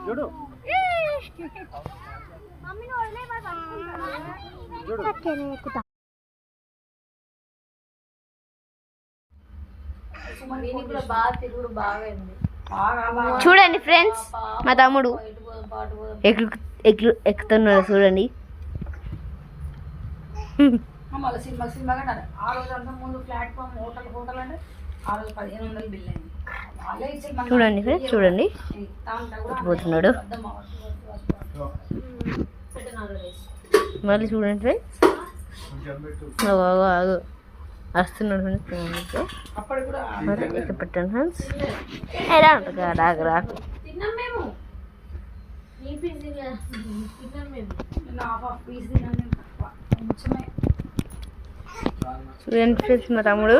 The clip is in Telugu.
చూడు చూడండి ఫ్రెండ్స్, మా తమ్ముడు ఎక్కుతున్నాడు చూడండి. మళ్ళీ సినిమా కంటే ఆ రోజు అంతా ముందు ప్లాట్ఫామ్ హోటల్ అంటే ఆ రోజు 1500 బిల్ అయింది. చూడండి ఫ్రెండ్స్, చూడండి పోతున్నాడు. మళ్ళీ చూడండి ఫ్రెండ్స్, వస్తున్నాడు ఫ్రెండ్స్. ఇక్కడ పెట్టండి ఫ్రెండ్స్. ఎలా ఉంటుంది రాకు చూడండి ఫ్రెండ్స్, మా తమ్ముడు